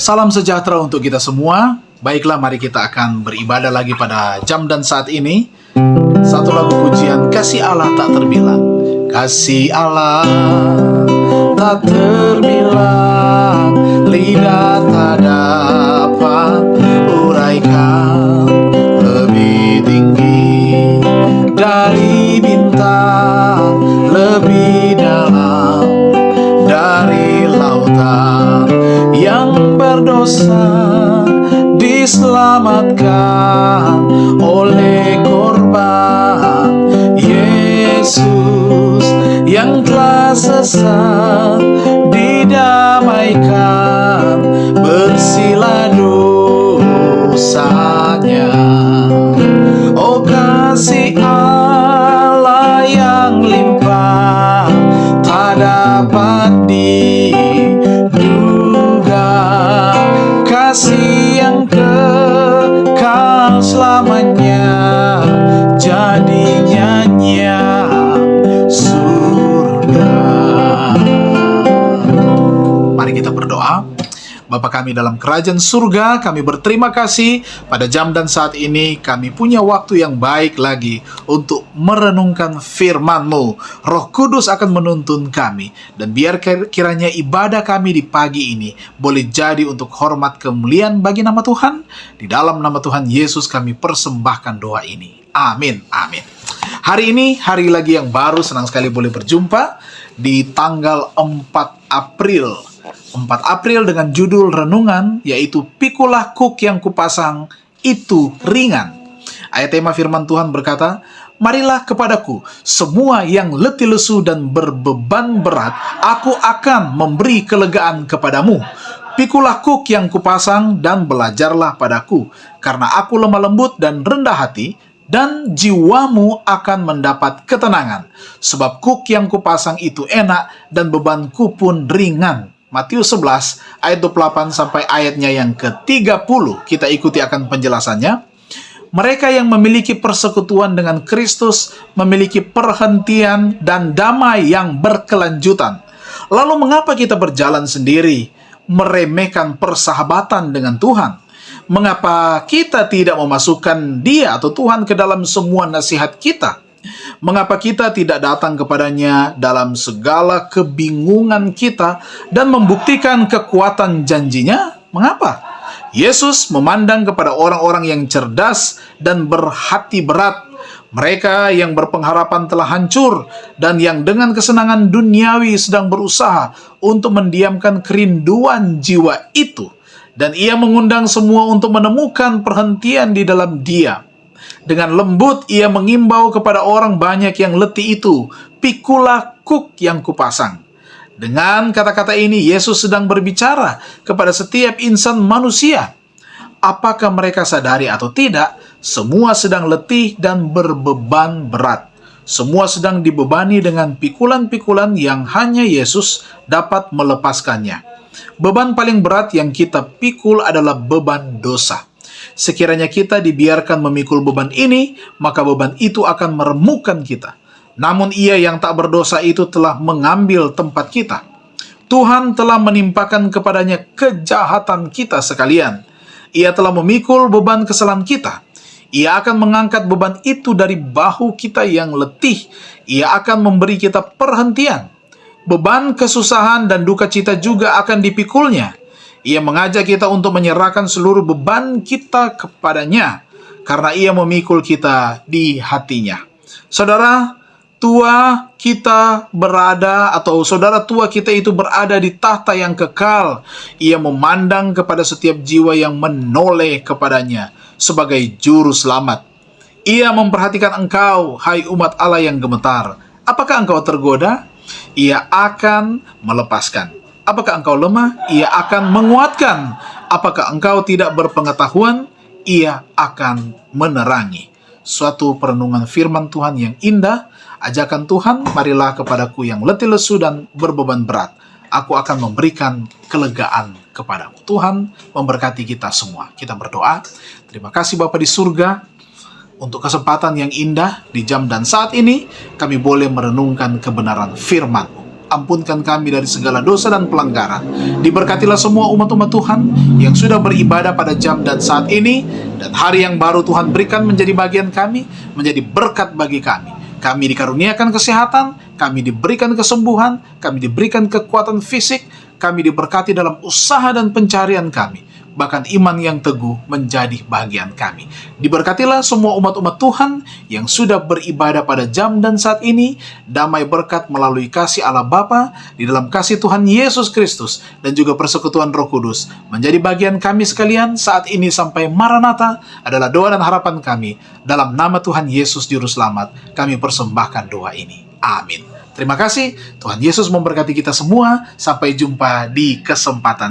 Salam sejahtera untuk kita semua. Baiklah, mari kita akan beribadah lagi pada jam dan saat ini. Satu lagu pujian, Kasih Allah Tak Terbilang. Kasih Allah tak terbilang, lidah tak dapat uraikan, lebih tinggi dari bintang, lebih dalam dari lautan. Yang berdosa diselamatkan oleh korban Yesus, yang telah sesat didamaikan, bersihlah dosanya. Oh, kasih Allah yang limpah tak dapat diduga, kasih yang kekal selamanya, jadi nyanyian surga. Mari kita berdoa. Bapa kami dalam kerajaan surga, kami berterima kasih pada jam dan saat ini kami punya waktu yang baik lagi untuk merenungkan firman-Mu. Roh Kudus akan menuntun kami, dan biar kiranya ibadah kami di pagi ini boleh jadi untuk hormat kemuliaan bagi nama Tuhan. Di dalam nama Tuhan Yesus kami persembahkan doa ini. Amin, amin. Hari ini hari lagi yang baru, senang sekali boleh berjumpa di tanggal 4 April. 4 April dengan judul renungan, yaitu Pikulah kuk yang kupasang itu ringan. Ayat tema firman Tuhan berkata, marilah kepadaku semua yang letih lesu dan berbeban berat, aku akan memberi kelegaan kepadamu. Pikulah kuk yang kupasang dan belajarlah padaku, karena aku lemah lembut dan rendah hati, dan jiwamu akan mendapat ketenangan. Sebab kuk yang kupasang itu enak dan bebanku pun ringan. Matius 11 ayat 28 sampai ayatnya yang ke-30. Kita ikuti akan penjelasannya. Mereka yang memiliki persekutuan dengan Kristus memiliki perhentian dan damai yang berkelanjutan. Lalu mengapa kita berjalan sendiri, meremehkan persahabatan dengan Tuhan? Mengapa kita tidak memasukkan Dia atau Tuhan ke dalam semua nasihat kita? Mengapa kita tidak datang kepadanya dalam segala kebingungan kita dan membuktikan kekuatan janjinya? Mengapa? Yesus memandang kepada orang-orang yang cerdas dan berhati berat, mereka yang berpengharapan telah hancur dan yang dengan kesenangan duniawi sedang berusaha untuk mendiamkan kerinduan jiwa itu. Dan Ia mengundang semua untuk menemukan perhentian di dalam Dia. Dengan lembut Ia mengimbau kepada orang banyak yang letih itu, pikulah kuk yang kupasang. Dengan kata-kata ini Yesus sedang berbicara kepada setiap insan manusia. Apakah mereka sadari atau tidak, semua sedang letih dan berbeban berat. Semua sedang dibebani dengan pikulan-pikulan yang hanya Yesus dapat melepaskannya. Beban paling berat yang kita pikul adalah beban dosa. Sekiranya kita dibiarkan memikul beban ini, maka beban itu akan meremukkan kita. Namun Ia yang tak berdosa itu telah mengambil tempat kita. Tuhan telah menimpakan kepadanya kejahatan kita sekalian. Ia telah memikul beban kesalahan kita. Ia akan mengangkat beban itu dari bahu kita yang letih. Ia akan memberi kita perhentian. Beban kesusahan dan duka cita juga akan dipikulnya. Ia mengajak kita untuk menyerahkan seluruh beban kita kepadanya, karena Ia memikul kita di hatinya. Saudara tua kita berada, atau saudara tua kita itu berada di tahta yang kekal. Ia memandang kepada setiap jiwa yang menoleh kepadanya sebagai juru selamat. Ia memperhatikan engkau, hai umat Allah yang gemetar. Apakah engkau tergoda? Ia akan melepaskan. Apakah engkau lemah? Ia akan menguatkan. Apakah engkau tidak berpengetahuan? Ia akan menerangi. Suatu perenungan firman Tuhan yang indah. Ajakan Tuhan, marilah kepadaku yang letih lesu dan berbeban berat. Aku akan memberikan kelegaan kepadamu. Tuhan memberkati kita semua. Kita berdoa. Terima kasih Bapa di surga untuk kesempatan yang indah di jam dan saat ini kami boleh merenungkan kebenaran firman-Mu. ampunkan kami dari segala dosa dan pelanggaran. Diberkatilah semua umat-umat Tuhan yang sudah beribadah pada jam dan saat ini, dan hari yang baru Tuhan berikan menjadi bagian kami, menjadi berkat bagi kami. Kami dikaruniakan kesehatan, kami diberikan kesembuhan, kami diberikan kekuatan fisik, kami diberkati dalam usaha dan pencarian kami. Bahkan iman yang teguh menjadi bagian kami. Diberkatilah semua umat-umat Tuhan yang sudah beribadah pada jam dan saat ini. Damai berkat melalui kasih Allah Bapa di dalam kasih Tuhan Yesus Kristus dan juga persekutuan Roh Kudus menjadi bagian kami sekalian saat ini sampai Maranatha adalah doa dan harapan kami. Dalam nama Tuhan Yesus Juru Selamat, kami persembahkan doa ini. Amin. Terima kasih. Tuhan Yesus memberkati kita semua. Sampai jumpa di kesempatan